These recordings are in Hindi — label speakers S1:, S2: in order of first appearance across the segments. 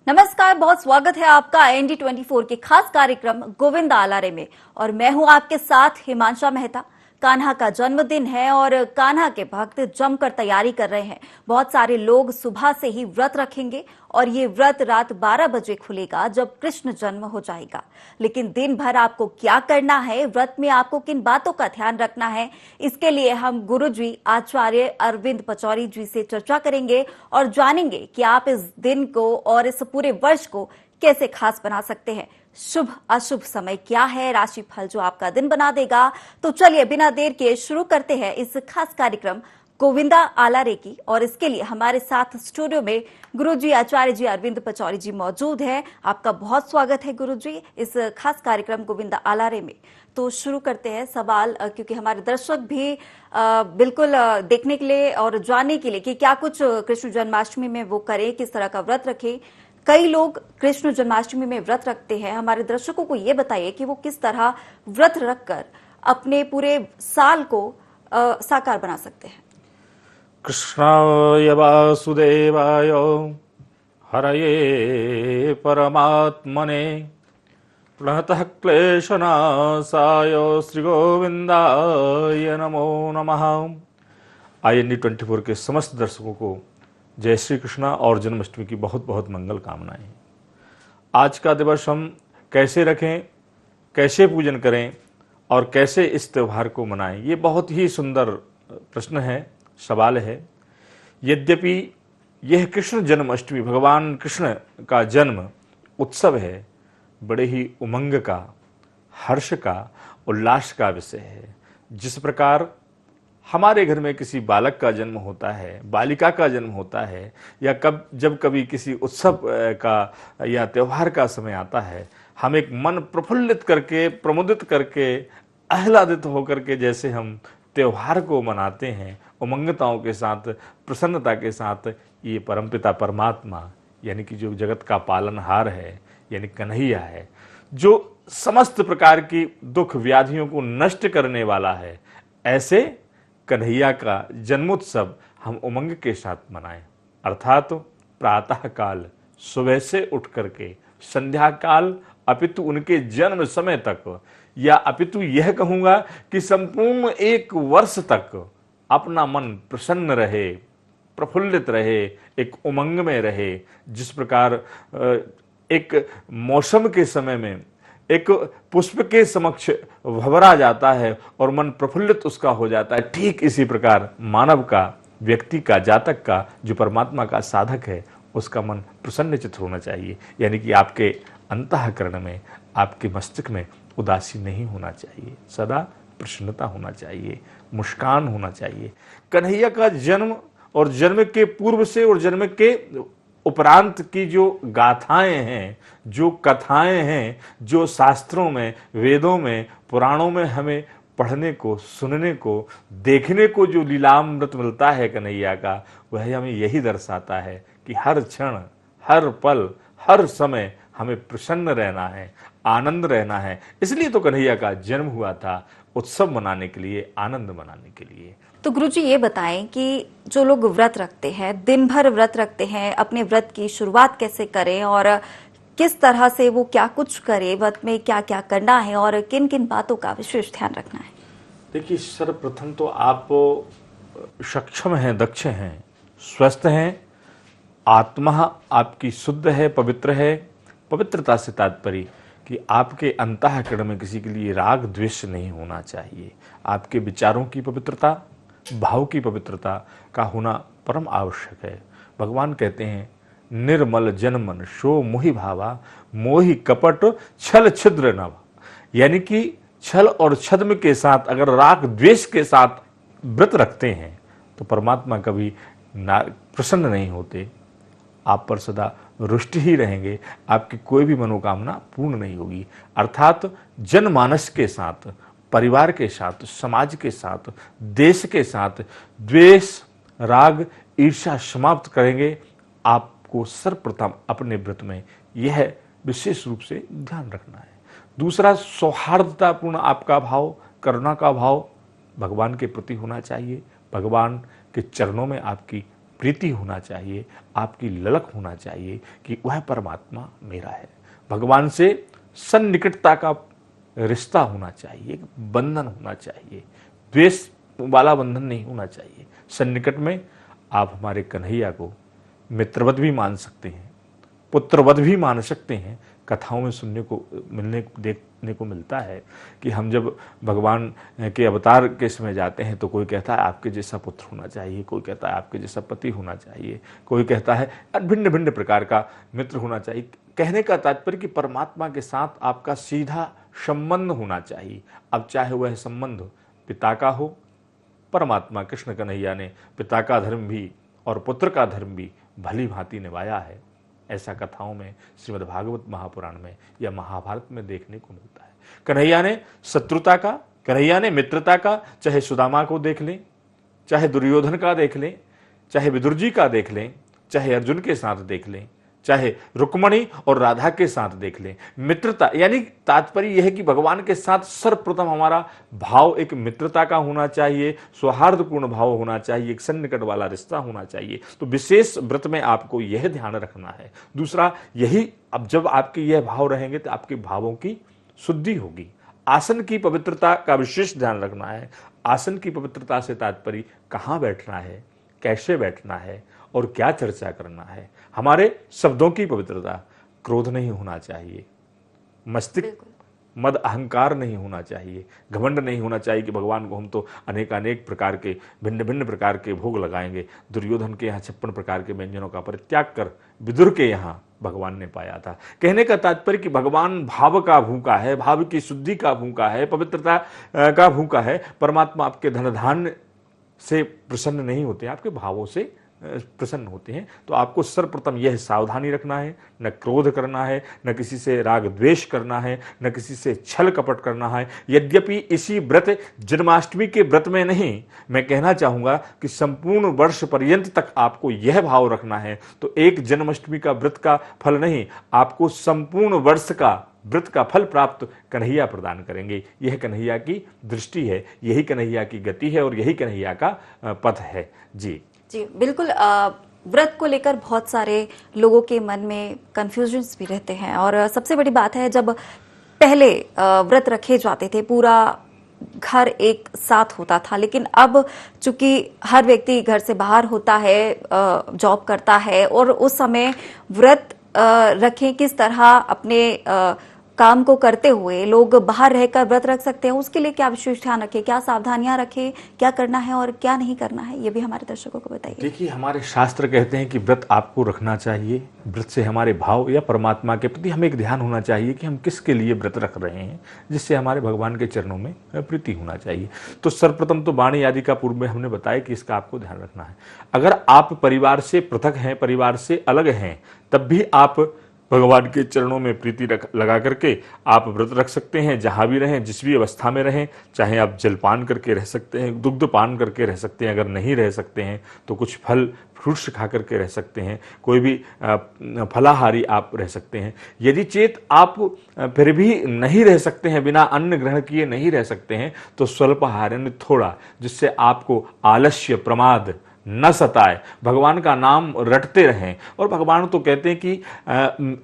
S1: नमस्कार, बहुत स्वागत है आपका ND24 के खास कार्यक्रम गोविंदा आलारे में। और मैं हूं आपके साथ हिमांशा मेहता। कान्हा का जन्मदिन है और कान्हा के भक्त जमकर तैयारी कर रहे हैं। बहुत सारे लोग सुबह से ही व्रत रखेंगे और ये व्रत रात 12 बजे खुलेगा जब कृष्ण जन्म हो जाएगा। लेकिन दिन भर आपको क्या करना है, व्रत में आपको किन बातों का ध्यान रखना है, इसके लिए हम गुरुजी आचार्य अरविंद पचौरी जी से चर्चा करेंगे और जानेंगे कि आप इस दिन को और इस पूरे वर्ष को कैसे खास बना सकते हैं। शुभ अशुभ समय क्या है, राशिफल जो आपका दिन बना देगा। तो चलिए बिना देर के शुरू करते हैं इस खास कार्यक्रम गोविंदा आलारे की। और इसके लिए हमारे साथ स्टूडियो में गुरुजी आचार्य जी अरविंद पचौरी जी मौजूद हैं। आपका बहुत स्वागत है गुरुजी इस खास कार्यक्रम गोविंदा आलारे में। तो शुरू करते हैं सवाल, क्योंकि हमारे दर्शक भी बिल्कुल देखने के लिए और जानने के लिए कि क्या कुछ कृष्ण जन्माष्टमी में वो करें, किस तरह का व्रत रखें। कई लोग कृष्ण जन्माष्टमी में व्रत रखते हैं। हमारे दर्शकों को ये बताइए कि वो किस तरह व्रत रखकर अपने पूरे साल को साकार बना सकते हैं।
S2: कृष्णाय वासुदेवाय हरये परमात्मने प्रणतः क्लेशनाशाय श्री गोविंदाय नमो नमः। IND24 के समस्त दर्शकों को जय श्री कृष्णा और जन्माष्टमी की बहुत बहुत मंगल कामनाएं। आज का दिवस हम कैसे रखें, कैसे पूजन करें और कैसे इस त्यौहार को मनाएं, ये बहुत ही सुंदर प्रश्न है, सवाल है। यद्यपि यह कृष्ण जन्माष्टमी भगवान कृष्ण का जन्म उत्सव है, बड़े ही उमंग का, हर्ष का, उल्लास का विषय है। जिस प्रकार हमारे घर में किसी बालक का जन्म होता है, बालिका का जन्म होता है, या जब कभी किसी उत्सव का या त्यौहार का समय आता है, हम एक मन प्रफुल्लित करके, प्रमुदित करके, आह्लादित होकर के जैसे हम त्यौहार को मनाते हैं उमंगताओं के साथ, प्रसन्नता के साथ, ये परमपिता परमात्मा यानी कि जो जगत का पालनहार है, यानी कन्हैया है, जो समस्त प्रकार की दुख व्याधियों को नष्ट करने वाला है, ऐसे कन्हैया का जन्मोत्सव हम उमंग के साथ मनाएं। अर्थात प्रातः काल सुबह से उठ करके संध्या काल, अपितु उनके जन्म समय तक, या अपितु यह कहूँगा कि संपूर्ण एक वर्ष तक अपना मन प्रसन्न रहे, प्रफुल्लित रहे, एक उमंग में रहे। जिस प्रकार एक मौसम के समय में एक पुष्प के समक्ष भंवरा जाता है और मन प्रफुल्लित उसका हो जाता है, ठीक इसी प्रकार मानव का, व्यक्ति का, जातक का, जो परमात्मा का साधक है, उसका मन प्रसन्नचित्त होना चाहिए। यानी कि आपके अंतःकरण में, आपके मस्तिष्क में उदासी नहीं होना चाहिए, सदा प्रसन्नता होना चाहिए, मुस्कान होना चाहिए। कन्हैया का जन्म और जन्म के पूर्व से और जन्म के उपरांत की जो गाथाएं हैं, जो कथाएं हैं, जो शास्त्रों में, वेदों में, पुराणों में हमें पढ़ने को, सुनने को, देखने को जो लीलामृत मिलता है कन्हैया का, वह हमें यही दर्शाता है कि हर क्षण, हर पल, हर समय हमें प्रसन्न रहना है, आनंद रहना है। इसलिए तो कन्हैया का जन्म हुआ था, उत्सव मनाने के लिए, आनंद मनाने के लिए।
S1: तो गुरुजी ये बताएं कि जो लोग व्रत रखते हैं, दिन भर व्रत रखते हैं, अपने व्रत की शुरुआत कैसे करें और किस तरह से वो क्या कुछ करें, व्रत में क्या क्या करना है और किन किन बातों का विशेष ध्यान रखना है।
S2: देखिए, सर्वप्रथम तो आप सक्षम हैं, दक्ष हैं, स्वस्थ हैं, आत्मा आपकी शुद्ध है, पवित्र है। पवित्रता से तात्पर्य कि आपके अंतःकरण में किसी के लिए राग द्वेष नहीं होना चाहिए। आपके विचारों की पवित्रता, भाव की पवित्रता का होना परम आवश्यक है। भगवान कहते हैं, निर्मल जन मन शो मोहि भावा, मोहि कपट छल छिद्र नभ। यानी कि छल और छद्म के साथ, अगर राग द्वेष के साथ व्रत रखते हैं तो परमात्मा कभी प्रसन्न नहीं होते, आप पर सदा रुष्ट ही रहेंगे, आपकी कोई भी मनोकामना पूर्ण नहीं होगी। अर्थात जनमानस के साथ, परिवार के साथ, समाज के साथ, देश के साथ द्वेष, राग, ईर्ष्या समाप्त करेंगे। आपको सर्वप्रथम अपने व्रत में यह विशेष रूप से ध्यान रखना है। दूसरा, सौहार्दतापूर्ण आपका भाव, करुणा का भाव भगवान के प्रति होना चाहिए। भगवान के चरणों में आपकी प्रीति होना चाहिए, आपकी ललक होना चाहिए कि वह परमात्मा मेरा है। भगवान से सन्निकटता का रिश्ता होना चाहिए, एक बंधन होना चाहिए, द्वेष वाला बंधन नहीं होना चाहिए। सन्निकट में आप हमारे कन्हैया को मित्रवत भी मान सकते हैं, पुत्रवत भी मान सकते हैं। कथाओं में सुनने को देखने को मिलता है कि हम जब भगवान के अवतार के समय जाते हैं तो कोई कहता है आपके जैसा पुत्र होना चाहिए, कोई कहता है आपके जैसा पति होना चाहिए, कोई कहता है भिन्न भिन्न प्रकार का मित्र होना चाहिए। कहने का तात्पर्य कि परमात्मा के साथ आपका सीधा संबंध होना चाहिए। अब चाहे वह संबंध पिता का हो, परमात्मा कृष्ण कन्हैया ने पिता का धर्म भी और पुत्र का धर्म भी भली भांति निभाया है। ऐसा कथाओं में श्रीमद् भागवत महापुराण में या महाभारत में देखने को मिलता है। कन्हैया ने शत्रुता का, कन्हैया ने मित्रता का, चाहे सुदामा को देख लें, चाहे दुर्योधन का देख लें, चाहे विदुर जी का देख लें, चाहे अर्जुन के साथ देख लें, चाहे रुक्मणी और राधा के साथ देख लें। मित्रता यानी तात्पर्य यह है कि भगवान के साथ सर्वप्रथम हमारा भाव एक मित्रता का होना चाहिए, सौहार्दपूर्ण भाव होना चाहिए, एक सन्निकट वाला रिश्ता होना चाहिए। तो विशेष व्रत में आपको यह ध्यान रखना है। दूसरा यही, अब जब आपके यह भाव रहेंगे तो आपके भावों की शुद्धि होगी। आसन की पवित्रता का विशेष ध्यान रखना है। आसन की पवित्रता से तात्पर्य कहाँ बैठना है, कैसे बैठना है और क्या चर्चा करना है। हमारे शब्दों की पवित्रता, क्रोध नहीं होना चाहिए, मस्तिष्क मद अहंकार नहीं होना चाहिए, घमंड नहीं होना चाहिए कि भगवान को हम तो अनेक प्रकार के भिन्न भिन्न प्रकार के भोग लगाएंगे। दुर्योधन के यहाँ 56 प्रकार के व्यंजनों का परित्याग कर विदुर के यहाँ भगवान ने पाया था। कहने का तात्पर्य कि भगवान भाव का भूखा है, भाव की शुद्धि का भूखा है, पवित्रता का भूखा है। परमात्मा आपके धन धान्य से प्रसन्न नहीं होते, आपके भावों से प्रसन्न होते हैं। तो आपको सर्वप्रथम यह सावधानी रखना है, न क्रोध करना है, न किसी से राग द्वेष करना है, न किसी से छल कपट करना है। यद्यपि इसी व्रत जन्माष्टमी के व्रत में नहीं, मैं कहना चाहूंगा कि संपूर्ण वर्ष पर्यंत तक आपको यह भाव रखना है। तो एक जन्माष्टमी का व्रत का फल नहीं, आपको संपूर्ण वर्ष का व्रत का फल प्राप्त कन्हैया प्रदान करेंगे। यह कन्हैया की दृष्टि है, यही कन्हैया की गति है और यही कन्हैया का पथ है। जी
S1: बिल्कुल। व्रत को लेकर बहुत सारे लोगों के मन में कंफ्यूजन्स भी रहते हैं और सबसे बड़ी बात है, जब पहले व्रत रखे जाते थे पूरा घर एक साथ होता था, लेकिन अब चूंकि हर व्यक्ति घर से बाहर होता है, जॉब करता है और उस समय व्रत रखें किस तरह अपने काम को करते हुए लोग बाहर रहकर व्रत रख सकते हैं, उसके लिए क्या विशेष ध्यान रखें, क्या सावधानियां रखें, क्या करना है और क्या नहीं करना है, ये भी हमारे दर्शकों को बताइए।
S2: देखिए, हमारे शास्त्र कहते हैं कि व्रत आपको रखना चाहिए। व्रत से हमारे भाव या परमात्मा के प्रति हमें एक ध्यान होना चाहिए कि हम किसके लिए व्रत रख रहे हैं, जिससे हमारे भगवान के चरणों में प्रीति होना चाहिए। तो सर्वप्रथम तो वाणी आदि का पूर्व में हमने बताया कि इसका आपको ध्यान रखना है। अगर आप परिवार से पृथक हैं, परिवार से अलग हैं, तब भी आप भगवान के चरणों में प्रीति लगा करके आप व्रत रख सकते हैं। जहाँ भी रहें, जिस भी अवस्था में रहें, चाहे आप जलपान करके रह सकते हैं, दुग्ध पान करके रह सकते हैं, अगर नहीं रह सकते हैं तो कुछ फल फ्रूट्स खा करके रह सकते हैं, कोई भी फलाहारी आप रह सकते हैं। यदि चेत आप फिर भी नहीं रह सकते हैं, बिना अन्न ग्रहण किए नहीं रह सकते हैं, तो स्वल्पाहार यानी थोड़ा, जिससे आपको आलस्य प्रमाद न सताए, भगवान का नाम रटते रहें। और भगवान तो कहते हैं कि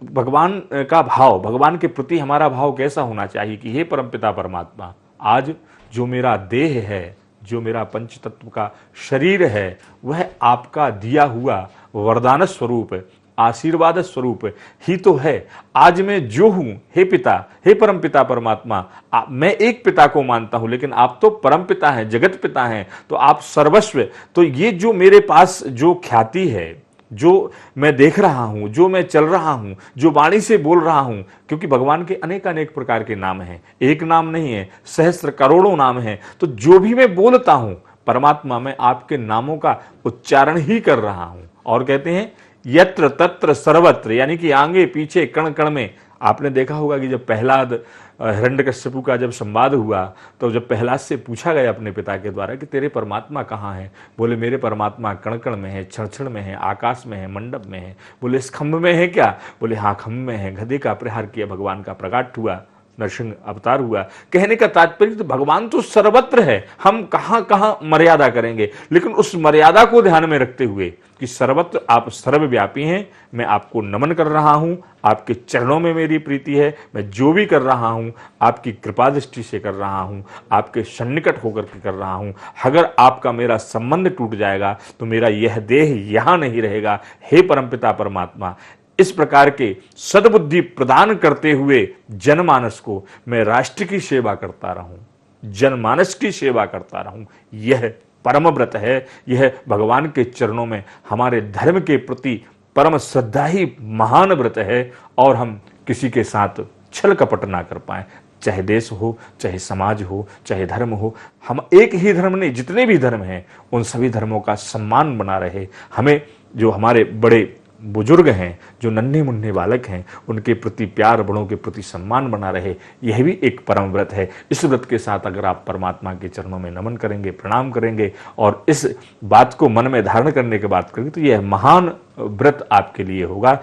S2: भगवान का भाव, भगवान के प्रति हमारा भाव कैसा होना चाहिए कि हे परमपिता परमात्मा, आज जो मेरा देह है, जो मेरा पंच तत्व का शरीर है, वह आपका दिया हुआ वरदान स्वरूप, आशीर्वाद स्वरूप ही तो है। आज मैं जो हूं, हे पिता, हे परम पिता परमात्मा, मैं एक पिता को मानता हूं, लेकिन आप तो परम पिता हैं, जगत पिता हैं, तो आप सर्वस्व। तो ये जो मेरे पास जो ख्याति है, जो मैं देख रहा हूं, जो मैं चल रहा हूं, जो वाणी से बोल रहा हूं, क्योंकि भगवान के अनेक प्रकार के नाम हैं, एक नाम नहीं है, सहस्त्र करोड़ों नाम हैं। तो जो भी मैं बोलता हूं परमात्मा, मैं आपके नामों का उच्चारण ही कर रहा हूं। और कहते हैं यत्र तत्र सर्वत्र, यानी कि आगे पीछे कण कण में। आपने देखा होगा कि जब प्रहलाद हिरण्यकश्यपु का जब संवाद हुआ, तो जब प्रहलाद से पूछा गया अपने पिता के द्वारा कि तेरे परमात्मा कहाँ हैं, बोले मेरे परमात्मा कण कण में है, क्षण क्षण में है, आकाश में है, मंडप में है। बोले इस खम्भ में है क्या? बोले हाँ खम्भ में है। गधे का प्रहार किया, भगवान का प्रकाट हुआ। नरसिंह अवतार हुआ। कहने का तात्पर्य तो भगवान तो सर्वत्र है, हम कहां कहां मर्यादा करेंगे, लेकिन उस मर्यादा को ध्यान में रखते हुए कि सर्वत्र आप सर्वव्यापी हैं, मैं आपको नमन कर रहा हूं, आपके चरणों में मेरी प्रीति है, मैं जो भी कर रहा हूं आपकी कृपा दृष्टि से कर रहा हूं, आपके सन्निकट होकर के कर रहा हूं। अगर आपका मेरा संबंध टूट जाएगा तो मेरा यह देह यहां नहीं रहेगा। हे परमपिता परमात्मा, इस प्रकार के सद्बुद्धि प्रदान करते हुए जनमानस को मैं राष्ट्र की सेवा करता रहूं, जनमानस की सेवा करता रहूं, यह परम व्रत है। यह भगवान के चरणों में हमारे धर्म के प्रति परम श्रद्धा ही महान व्रत है। और हम किसी के साथ छल कपट ना कर पाए, चाहे देश हो, चाहे समाज हो, चाहे धर्म हो। हम एक ही धर्म नहीं, जितने भी धर्म हैं उन सभी धर्मों का सम्मान बना रहे। हमें जो हमारे बड़े बुजुर्ग हैं, जो नन्हे मुन्ने बालक हैं, उनके प्रति प्यार, बड़ों के प्रति सम्मान बना रहे, यह भी एक परम व्रत है। इस व्रत के साथ अगर आप परमात्मा के चरणों में नमन करेंगे, प्रणाम करेंगे और इस बात को मन में धारण करने के बाद करेंगे तो यह महान व्रत आपके लिए होगा।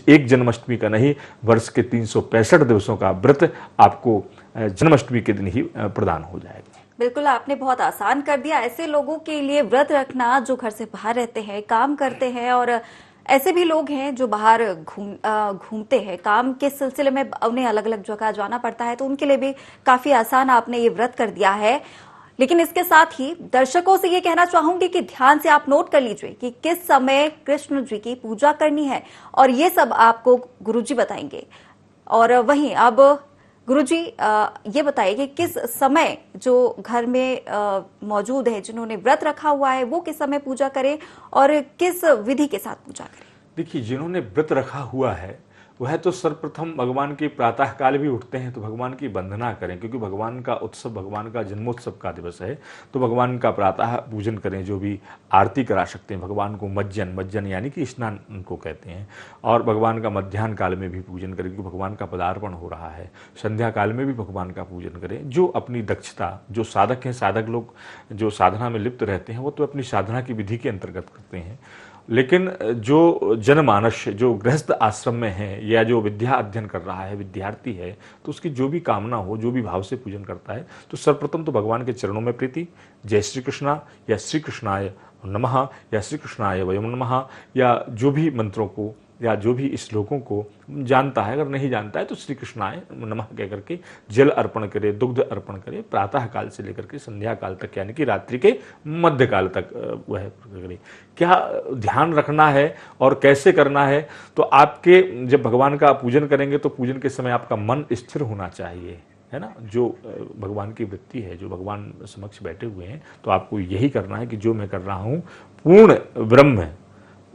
S2: एक जन्माष्टमी का नहीं, वर्ष के 365 दिवसों का व्रत आपको जन्माष्टमी के दिन ही प्रदान हो जाएगा।
S1: बिल्कुल, आपने बहुत आसान कर दिया। ऐसे लोगों के लिए व्रत रखना जो घर से बाहर रहते हैं, काम करते हैं, और ऐसे भी लोग हैं जो बाहर घूमते हैं, काम के सिलसिले में उन्हें अलग अलग जगह जाना पड़ता है, तो उनके लिए भी काफी आसान आपने ये व्रत कर दिया है। लेकिन इसके साथ ही दर्शकों से ये कहना चाहूंगी कि ध्यान से आप नोट कर लीजिए कि किस समय कृष्ण जी की पूजा करनी है, और ये सब आपको गुरुजी बताएंगे। और वहीं अब गुरुजी ये बताइए कि किस समय जो घर में मौजूद है, जिन्होंने व्रत रखा हुआ है, वो किस समय पूजा करें और किस विधि के साथ पूजा करें?
S2: देखिए, जिन्होंने व्रत रखा हुआ है वह तो सर्वप्रथम भगवान के प्रातः काल भी उठते हैं तो भगवान की वंदना करें, क्योंकि भगवान का उत्सव, भगवान का जन्मोत्सव का दिवस है। तो भगवान का प्रातः पूजन करें, जो भी आरती करा सकते हैं। भगवान को मज्जन यानी कि स्नान उनको कहते हैं। और भगवान का मध्याह्न काल में भी पूजन करें, क्योंकि भगवान का पदार्पण हो रहा है। संध्या काल में भी भगवान का पूजन करें। जो अपनी दक्षता, जो साधक हैं, साधक लोग जो साधना में लिप्त रहते हैं वो तो अपनी साधना की विधि के अंतर्गत करते हैं। लेकिन जो जनमानस, जो गृहस्थ आश्रम में है या जो विद्या अध्ययन कर रहा है, विद्यार्थी है, तो उसकी जो भी कामना हो, जो भी भाव से पूजन करता है, तो सर्वप्रथम तो भगवान के चरणों में प्रीति, जय श्री कृष्णा या श्री कृष्णाय नमः या श्री कृष्णाय वयम नमः, या जो भी मंत्रों को या जो भी श्लोकों को जानता है, अगर नहीं जानता है तो श्री कृष्णाय नमः कह करके जल अर्पण करे, दुग्ध अर्पण करे, प्रातः काल से लेकर के संध्या काल तक, यानी कि रात्रि के मध्य काल तक वह करे। क्या ध्यान रखना है और कैसे करना है? तो आपके जब भगवान का पूजन करेंगे तो पूजन के समय आपका मन स्थिर होना चाहिए, है ना। जो भगवान की वृत्ति है, जो भगवान समक्ष बैठे हुए हैं, तो आपको यही करना है कि जो मैं कर रहा हूँ पूर्ण ब्रह्म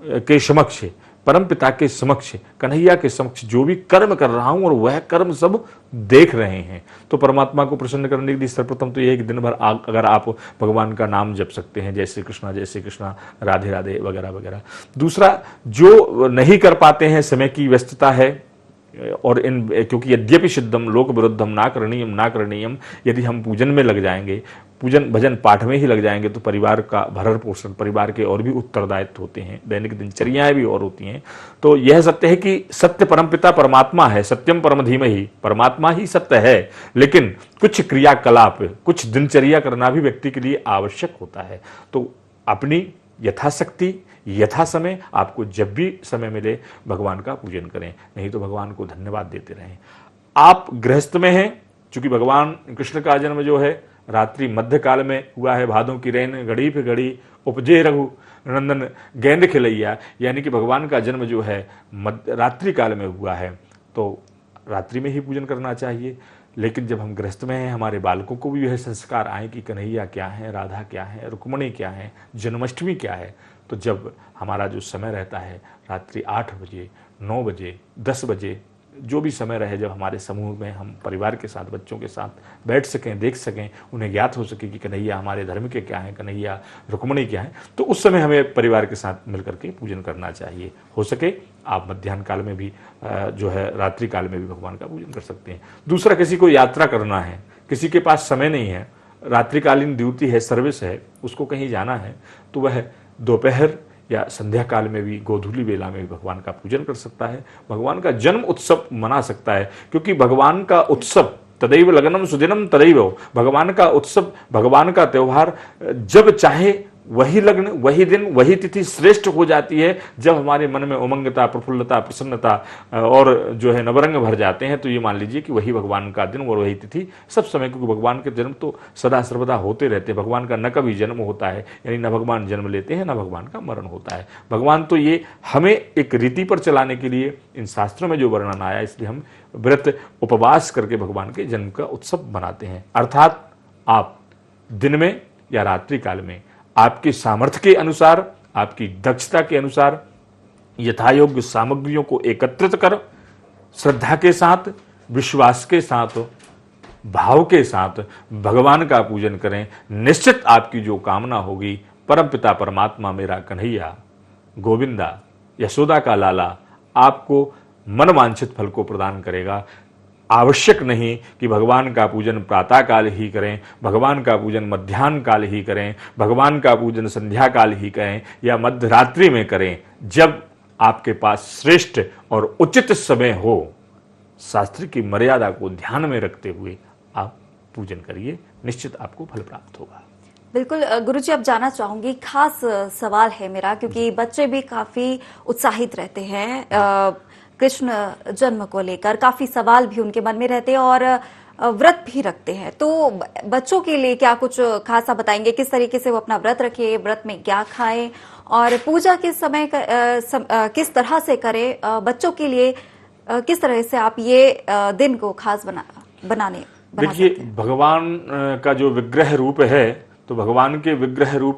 S2: के समक्ष, परम पिता के समक्ष, कन्हैया के समक्ष जो भी कर्म कर रहा हूं और वह कर्म सब देख रहे हैं। तो परमात्मा को प्रसन्न करने के लिए सर्वप्रथम तो यह दिन भर अगर आप भगवान का नाम जप सकते हैं, जय श्री कृष्णा, राधे राधे वगैरह वगैरह। दूसरा, जो नहीं कर पाते हैं, समय की व्यस्तता है और क्योंकि यद्यपि सिद्धम लोक विरुद्धम ना करणीयम, यदि हम पूजन में लग जाएंगे, पूजन भजन पाठ में ही लग जाएंगे, तो परिवार का भरण पोषण, परिवार के और भी उत्तरदायित्व होते हैं, दैनिक दिनचर्याएं भी और होती हैं। तो यह सत्य है कि सत्य परमपिता परमात्मा है, सत्यम परम धीमहि, परमात्मा ही सत्य है। लेकिन कुछ क्रियाकलाप, कुछ दिनचर्या करना भी व्यक्ति के लिए आवश्यक होता है। तो अपनी यथाशक्ति, यथा समय, आपको जब भी समय मिले भगवान का पूजन करें, नहीं तो भगवान को धन्यवाद देते रहें। आप गृहस्थ में हैं, चूंकि भगवान कृष्ण का जन्म जो है रात्रि मध्य काल में हुआ है। भादों की रैन घड़ी पे घड़ी उपजे रघु नंदन गेंद खिलैया, यानी कि भगवान का जन्म जो है रात्रि काल में हुआ है, तो रात्रि में ही पूजन करना चाहिए। लेकिन जब हम गृहस्थ में हैं, हमारे बालकों को भी यह संस्कार आए कि कन्हैया क्या है, राधा क्या है, रुक्मणी क्या है, जन्माष्टमी क्या है, तो जब हमारा जो समय रहता है रात्रि 8 बजे, 9 बजे, 10 बजे, जो भी समय रहे, जब हमारे समूह में हम परिवार के साथ, बच्चों के साथ बैठ सकें, देख सकें, उन्हें ज्ञात हो सके कि कन्हैया हमारे धर्म के क्या है, कन्हैया रुक्मणी क्या है, तो उस समय हमें परिवार के साथ मिलकर के पूजन करना चाहिए। हो सके आप मध्याह्न काल में भी जो है रात्रि काल में भी भगवान का पूजन कर सकते हैं। दूसरा, किसी को यात्रा करना है, किसी के पास समय नहीं है, रात्रिकालीन ड्यूटी है, सर्विस है, उसको कहीं जाना है, तो वह दोपहर या संध्या काल में भी, गोधूली वेला में भी भगवान का पूजन कर सकता है, भगवान का जन्म उत्सव मना सकता है। क्योंकि भगवान का उत्सव तदैव लगनम सुदिनम तदैव। भगवान का उत्सव, भगवान का त्योहार जब चाहे वही लग्न, वही दिन, वही तिथि श्रेष्ठ हो जाती है। जब हमारे मन में उमंगता, प्रफुल्लता, प्रसन्नता और जो है नवरंग भर जाते हैं, तो ये मान लीजिए कि वही भगवान का दिन और वही तिथि सब समय, क्योंकि भगवान के जन्म तो सदा सर्वदा होते रहते हैं। भगवान का न कभी जन्म होता है, यानी न भगवान जन्म लेते हैं, न भगवान का मरण होता है। भगवान तो ये हमें एक रीति पर चलाने के लिए इन शास्त्रों में जो वर्णन आया, इसलिए हम व्रत उपवास करके भगवान के जन्म का उत्सव मनाते हैं। अर्थात आप दिन में या रात्रि काल में आपके सामर्थ्य के अनुसार, आपकी दक्षता के अनुसार यथायोग्य सामग्रियों को एकत्रित कर श्रद्धा के साथ, विश्वास के साथ, भाव के साथ भगवान का पूजन करें। निश्चित आपकी जो कामना होगी, परमपिता परमात्मा मेरा कन्हैया गोविंदा यशोदा का लाला आपको मनवांछित फल को प्रदान करेगा। आवश्यक नहीं कि भगवान का पूजन प्रातः काल ही करें, भगवान का पूजन मध्याह्न काल ही करें, भगवान का पूजन संध्या काल ही करें या मध्य रात्रि में करें। जब आपके पास श्रेष्ठ और उचित समय हो, शास्त्र की मर्यादा को ध्यान में रखते हुए आप पूजन करिए, निश्चित आपको फल प्राप्त होगा।
S1: बिल्कुल गुरुजी, अब जानना चाहूंगी, खास सवाल है मेरा, क्योंकि बच्चे भी काफी उत्साहित रहते हैं कृष्ण जन्म को लेकर, काफी सवाल भी उनके मन में रहते हैं और व्रत भी रखते हैं। तो बच्चों के लिए क्या कुछ खासा बताएंगे, किस तरीके से वो अपना व्रत रखे, व्रत में क्या खाएं और पूजा किस समय किस तरह से करें? बच्चों के लिए किस तरह से आप ये दिन को खास बना
S2: देखिए, भगवान का जो विग्रह रूप है, तो भगवान के विग्रह रूप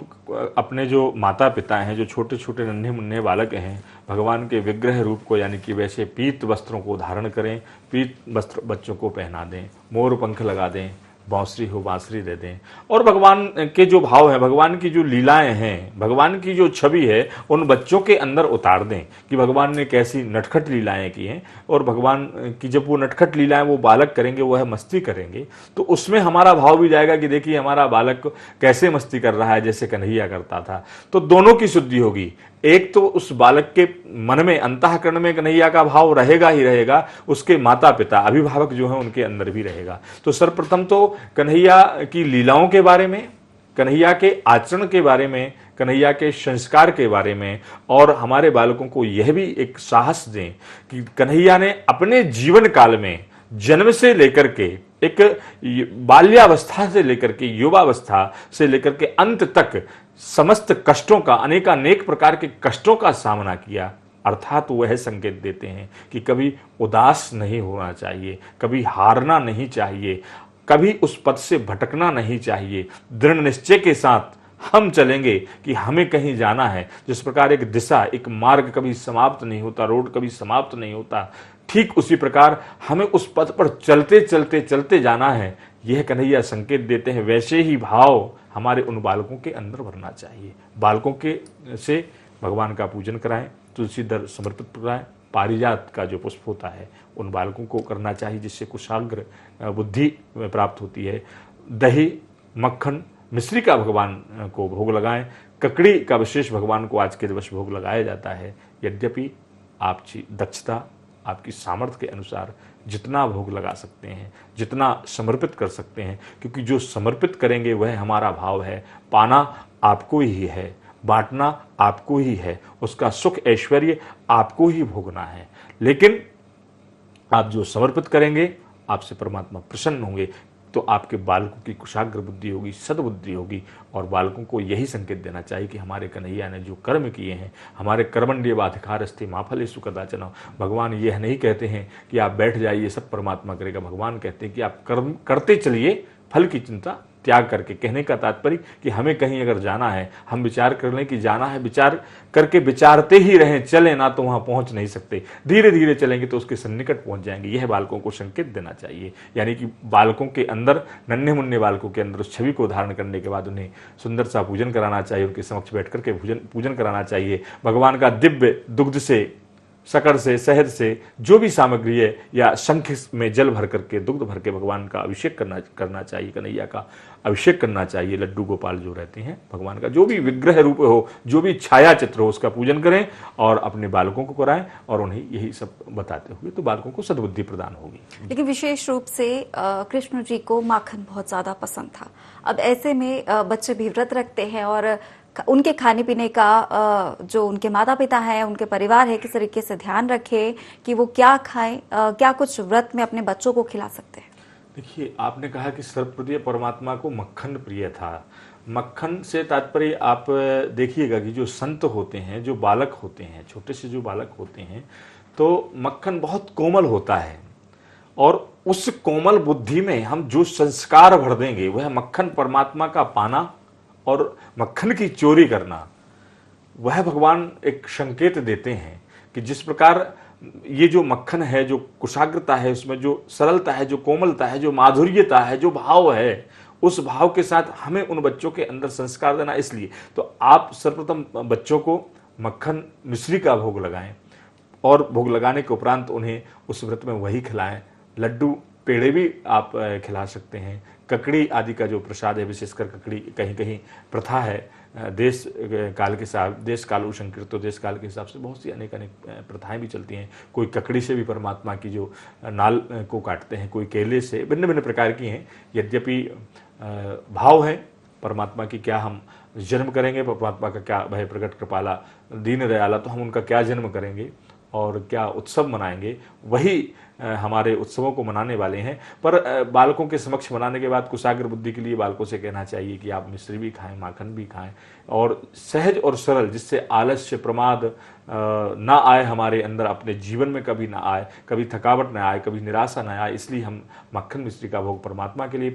S2: अपने जो माता पिता हैं, जो छोटे छोटे नन्हे मुन्ने बालक हैं, भगवान के विग्रह रूप को यानी कि वैसे पीत वस्त्रों को धारण करें, पीत वस्त्र बच्चों को पहना दें, मोर पंख लगा दें, बांसुरी हो बांसुरी दे दें, और भगवान के जो भाव है, भगवान की जो लीलाएं हैं, भगवान की जो छवि है, उन बच्चों के अंदर उतार दें कि भगवान ने कैसी नटखट लीलाएं की हैं। और भगवान की जब वो नटखट लीलाएं वो बालक करेंगे, वो है मस्ती करेंगे, तो उसमें हमारा भाव भी जाएगा कि देखिए हमारा बालक कैसे मस्ती कर रहा है, जैसे कन्हैया करता था। तो दोनों की शुद्धि होगी। एक तो उस बालक के मन में, अंतःकरण में कन्हैया का भाव रहेगा ही रहेगा, उसके माता पिता अभिभावक जो हैं उनके अंदर भी रहेगा। तो सर्वप्रथम तो कन्हैया की लीलाओं के बारे में, कन्हैया के आचरण के बारे में, कन्हैया के संस्कार के बारे में, और हमारे बालकों को यह भी एक साहस दें कि कन्हैया ने अपने जीवन काल में जन्म से लेकर के, एक बाल्यावस्था से लेकर के युवावस्था से लेकर के अंत तक समस्त कष्टों का, अनेकानेक प्रकार के कष्टों का सामना किया। अर्थात वह संकेत देते हैं कि कभी उदास नहीं होना चाहिए, कभी हारना नहीं चाहिए, कभी उस पथ से भटकना नहीं चाहिए। दृढ़ निश्चय के साथ हम चलेंगे कि हमें कहीं जाना है। जिस प्रकार एक दिशा, एक मार्ग कभी समाप्त नहीं होता, रोड कभी समाप्त नहीं होता, ठीक उसी प्रकार हमें उस पथ पर चलते चलते चलते जाना है। यह कन्हैया संकेत देते हैं। वैसे ही भाव हमारे उन बालकों के अंदर भरना चाहिए। बालकों के से भगवान का पूजन कराएं, तुलसी दर समर्पित कराएं, पारिजात का जो पुष्प होता है उन बालकों को करना चाहिए, जिससे कुशाग्र बुद्धि प्राप्त होती है। दही, मक्खन, मिश्री का भगवान को भोग लगाएं। ककड़ी का विशेष भगवान को आज के दिवस भोग लगाया जाता है। यद्यपि आपकी दक्षता, आपकी सामर्थ्य के अनुसार जितना भोग लगा सकते हैं, जितना समर्पित कर सकते हैं, क्योंकि जो समर्पित करेंगे वह हमारा भाव है। पाना आपको ही है, बांटना आपको ही है, उसका सुख ऐश्वर्य आपको ही भोगना है। लेकिन आप जो समर्पित करेंगे, आपसे परमात्मा प्रसन्न होंगे, तो आपके बालकों की कुशाग्र बुद्धि होगी, सद्बुद्धि होगी। और बालकों को यही संकेत देना चाहिए कि हमारे कन्हैया ने जो कर्म किए हैं, हमारे कर्मण्येवाधिकारस्ते मा फलेषु कदाचन। भगवान यह नहीं कहते हैं कि आप बैठ जाइए सब परमात्मा करेगा। भगवान कहते हैं कि आप कर्म करते चलिए, फल की चिंता त्याग करके। कहने का तात्पर्य कि हमें कहीं अगर जाना है, हम विचार कर लें कि जाना है, विचार करके विचारते ही रहें, चले ना तो वहां पहुंच नहीं सकते। धीरे धीरे चलेंगे तो उसके सन्निकट पहुंच जाएंगे। यह बालकों को संकेत देना चाहिए। यानी कि बालकों के अंदर, नन्हे मुन्ने बालकों के अंदर उस छवि को धारण करने के बाद उन्हें सुंदर सा पूजन कराना चाहिए, उनके समक्ष बैठ करके पूजन कराना चाहिए। भगवान का दिव्य दुग्ध से शक्कर से, शहद से, जो भी सामग्री है, या शंख में जल भर करके, दुग्ध भर के भगवान का अभिषेक करना चाहिए, कन्हैया का अभिषेक करना चाहिए। लड्डू गोपाल जो रहते हैं भगवान का, जो भी विग्रह रूप हो, जो भी छाया चित्र हो, उसका पूजन करें और अपने बालकों को कराएं, और उन्हें यही सब बताते हुए तो बालकों को सद्बुद्धि प्रदान होगी।
S1: लेकिन विशेष रूप से कृष्ण जी को माखन बहुत ज्यादा पसंद था। अब ऐसे में बच्चे भी व्रत रखते हैं और उनके खाने पीने का जो उनके माता पिता हैं, उनके परिवार है, किस तरीके से ध्यान रखें कि वो क्या खाएं, क्या कुछ व्रत में अपने बच्चों को खिला सकते हैं?
S2: देखिए, आपने कहा कि सर्वप्रिय परमात्मा को मक्खन प्रिय था। मक्खन से तात्पर्य आप देखिएगा कि जो संत होते हैं, जो बालक होते हैं, छोटे से जो बालक होते हैं, तो मक्खन बहुत कोमल होता है, और उस कोमल बुद्धि में हम जो संस्कार भर देंगे वह मक्खन परमात्मा का पाना और मक्खन की चोरी करना, वह भगवान एक संकेत देते हैं कि जिस प्रकार ये जो मक्खन है, जो कुशाग्रता है, उसमें जो सरलता है, जो कोमलता है, जो माधुर्यता है, जो भाव है, उस भाव के साथ हमें उन बच्चों के अंदर संस्कार देना। इसलिए तो आप सर्वप्रथम बच्चों को मक्खन मिश्री का भोग लगाएं, और भोग लगाने के उपरांत उन्हें उस व्रत में वही खिलाएं। लड्डू पेड़े भी आप खिला सकते हैं। ककड़ी आदि का जो प्रसाद है, विशेषकर ककड़ी, कहीं कहीं प्रथा है, देश काल के हिसाब, देश काल संकीर्त, तो देश काल के हिसाब से बहुत सी अनेक प्रथाएं भी चलती हैं। कोई ककड़ी से भी परमात्मा की जो नाल को काटते हैं, कोई केले से, भिन्न भिन्न प्रकार की हैं। यद्यपि भाव है परमात्मा की, क्या हम जन्म करेंगे, परमात्मा का क्या भय प्रकट कृपाला दीन दयाला, तो हम उनका क्या जन्म करेंगे और क्या उत्सव मनाएंगे, वही हमारे उत्सवों को मनाने वाले हैं। पर बालकों के समक्ष मनाने के बाद कुशाग्र बुद्धि के लिए बालकों से कहना चाहिए कि आप मिश्री भी खाएं, माखन भी खाएं, और सहज और सरल, जिससे आलस्य प्रमाद ना आए हमारे अंदर, अपने जीवन में कभी ना आए, कभी थकावट ना आए, कभी निराशा ना आए। इसलिए हम मक्खन मिश्री का भोग परमात्मा के लिए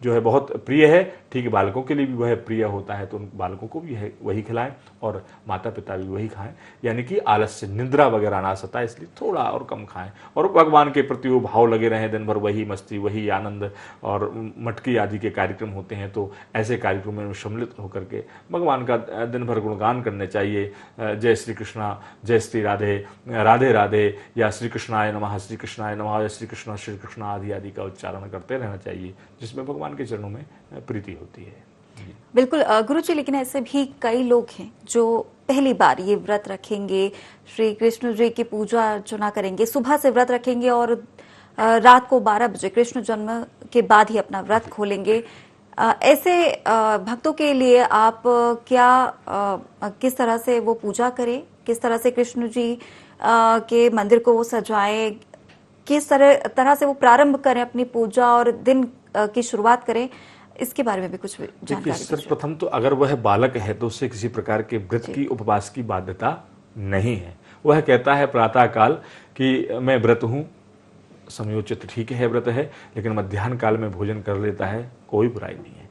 S2: जो है बहुत प्रिय है। ठीक है, बालकों के लिए भी वह प्रिय होता है, तो उन बालकों को भी है वही खिलाएं, और माता पिता भी वही खाएं। यानी कि आलस्य, निद्रा वगैरह ना सताए, इसलिए थोड़ा और कम खाएं, और भगवान के प्रति वो भाव लगे रहें। दिन भर वही मस्ती, वही आनंद, और मटकी आदि के कार्यक्रम होते हैं, तो ऐसे कार्यक्रमों में सम्मिलित होकर के भगवान का दिन भर गुणगान करने चाहिए। जय श्री कृष्णा, जय श्री राधे, राधे राधे, या श्री कृष्णाय नमः, श्री कृष्णाय नमः, या श्री कृष्ण आदि आदि का उच्चारण करते रहना चाहिए, जिसमें भगवान के चरणों में प्रीति होती है।
S1: बिल्कुल गुरुजी, लेकिन ऐसे भी कई लोग हैं जो पहली बार ये व्रत रखेंगे, श्री कृष्ण जी की पूजा अर्चना करेंगे, सुबह से व्रत रखेंगे और रात को 12 बजे कृष्ण जन्म के बाद ही अपना व्रत खोलेंगे। ऐसे भक्तों के लिए आप किस तरह से वो पूजा करें, किस तरह से कृष्ण जी के मंदिर को वो सजाएं, किस तरह से वो प्रारंभ करें अपनी पूजा और दिन की शुरुआत करें, इसके बारे में भी कुछ जानकारी।
S2: सर्वप्रथम तो अगर वह बालक है तो उससे किसी प्रकार के व्रत की, उपवास की बाध्यता नहीं है। वह कहता है प्रातः काल कि मैं व्रत हूँ, समयोचित ठीक है, व्रत है, लेकिन मध्याह्न काल में भोजन कर लेता है, कोई बुराई नहीं है।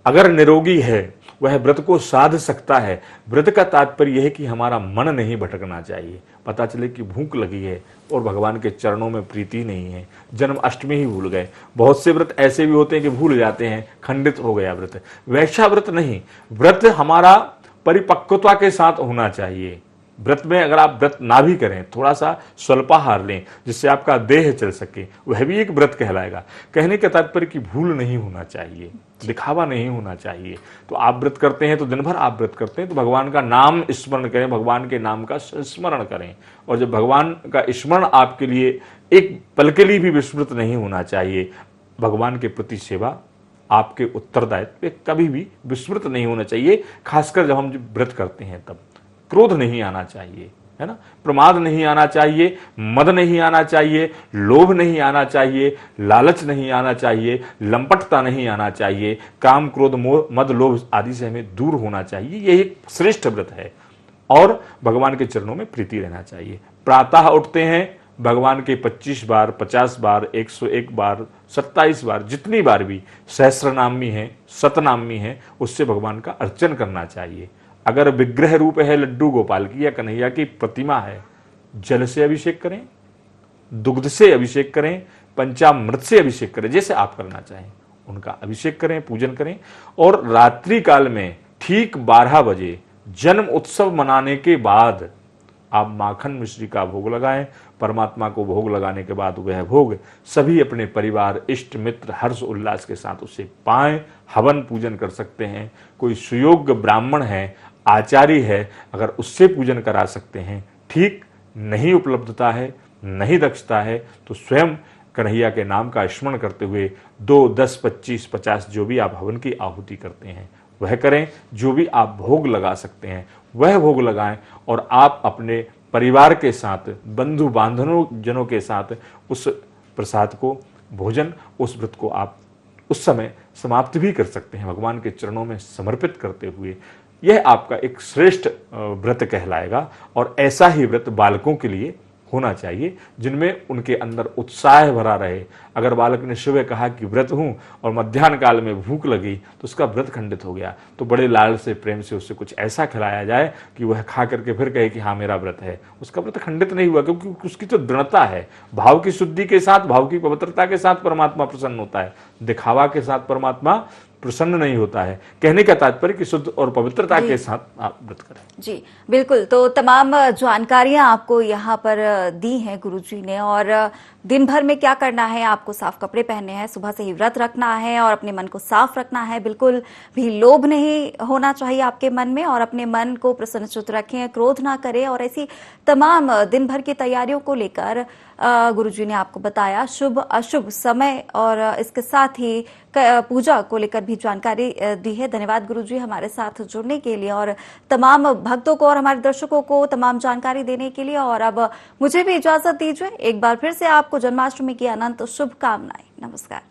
S2: अगर निरोगी है, वह व्रत को साध सकता है। व्रत का तात्पर्य यह है कि हमारा मन नहीं भटकना चाहिए। पता चले कि भूख लगी है और भगवान के चरणों में प्रीति नहीं है, जन्माष्टमी ही भूल गए। बहुत से व्रत ऐसे भी होते हैं कि भूल जाते हैं, खंडित हो गया व्रत। वैसा व्रत नहीं, व्रत हमारा परिपक्वता के साथ होना चाहिए। व्रत में अगर आप व्रत ना भी करें, थोड़ा सा स्वल्पाहार लें जिससे आपका देह चल सके, वह भी एक व्रत कहलाएगा। कहने का तात्पर्य कि भूल नहीं होना चाहिए, दिखावा नहीं होना चाहिए। तो आप व्रत करते हैं तो दिन भर आप व्रत करते हैं तो भगवान का नाम स्मरण करें, भगवान के नाम का संस्मरण करें। और जब भगवान का स्मरण आपके लिए एक पल के लिए भी विस्मृत नहीं होना चाहिए, भगवान के प्रति सेवा, आपके उत्तरदायित्व कभी भी विस्मृत नहीं होना चाहिए। खासकर जब हम व्रत करते हैं तब क्रोध नहीं आना चाहिए, है ना, प्रमाद नहीं आना चाहिए, मद नहीं आना चाहिए, लोभ नहीं आना चाहिए, लालच नहीं आना चाहिए, लंपटता नहीं आना चाहिए, काम क्रोध मोह मद लोभ आदि से हमें दूर होना चाहिए। यह एक श्रेष्ठ व्रत है और भगवान के चरणों में प्रीति रहना चाहिए। प्रातः उठते हैं, भगवान के 25 बार, 50 बार, 101 बार, 27 बार, जितनी बार भी सहस्रनामी है, शतनामी है, उससे भगवान का अर्चन करना चाहिए। अगर विग्रह रूप है लड्डू गोपाल की या कन्हैया की प्रतिमा है, जल से अभिषेक करें, दुग्ध से अभिषेक करें, पंचामृत से अभिषेक करें, जैसे आप करना चाहें उनका अभिषेक करें, पूजन करें। और रात्रि काल में ठीक 12 बजे जन्म उत्सव मनाने के बाद आप माखन मिश्री का भोग लगाएं। परमात्मा को भोग लगाने के बाद वह भोग सभी अपने परिवार, इष्ट मित्र हर्ष उल्लास के साथ उसे पाएं, हवन पूजन कर सकते हैं। कोई सुयोग्य ब्राह्मण है, आचार्य है, अगर उससे पूजन करा सकते हैं। ठीक नहीं उपलब्धता है, नहीं दक्षता है, तो स्वयं कन्हैया के नाम का स्मरण करते हुए 2, 10, 25, 50 जो भी आप हवन की आहुति करते हैं वह करें। जो भी आप भोग लगा सकते हैं वह भोग लगाएं और आप अपने परिवार के साथ, बंधु बांधवों जनों के साथ उस प्रसाद को, भोजन, उस व्रत को आप उस समय समाप्त भी कर सकते हैं भगवान के चरणों में समर्पित करते हुए। यह आपका एक श्रेष्ठ व्रत कहलाएगा और ऐसा ही व्रत बालकों के लिए होना चाहिए जिनमें उनके अंदर उत्साह भरा रहे। अगर बालक ने सुबह कहा कि व्रत हूं और मध्याह्न काल में भूख लगी तो उसका व्रत खंडित हो गया। तो बड़े लाल से, प्रेम से उससे कुछ ऐसा खिलाया जाए कि वह खा करके फिर कहे कि हाँ मेरा व्रत है। उसका व्रत खंडित नहीं हुआ, क्योंकि उसकी तो दृढ़ता है। भाव की शुद्धि के साथ, भाव की पवित्रता के साथ परमात्मा प्रसन्न होता है। दिखावा के साथ परमात्मा प्रसन्न नहीं होता है। कहने का तात्पर्य कि शुद्ध और पवित्रता के साथ आप व्रत करें।
S1: जी बिल्कुल। तो तमाम जानकारियां आपको यहाँ पर दी हैं गुरुजी ने, और दिन भर में क्या करना है, आपको साफ कपड़े पहनने हैं, सुबह से ही व्रत रखना है और अपने मन को साफ रखना है। बिल्कुल भी लोभ नहीं होना चाहिए आपके मन में, और अपने मन को प्रसन्नचित्त रखें, क्रोध ना करें। और ऐसी तमाम दिन भर की तैयारियों को लेकर गुरुजी ने आपको बताया शुभ अशुभ समय, और इसके साथ ही पूजा को लेकर भी जानकारी दी है। धन्यवाद गुरुजी हमारे साथ जुड़ने के लिए और तमाम भक्तों को और हमारे दर्शकों को तमाम जानकारी देने के लिए। और अब मुझे भी इजाजत दीजिए। एक बार फिर से आपको जन्माष्टमी की अनंत शुभकामनाएं। नमस्कार।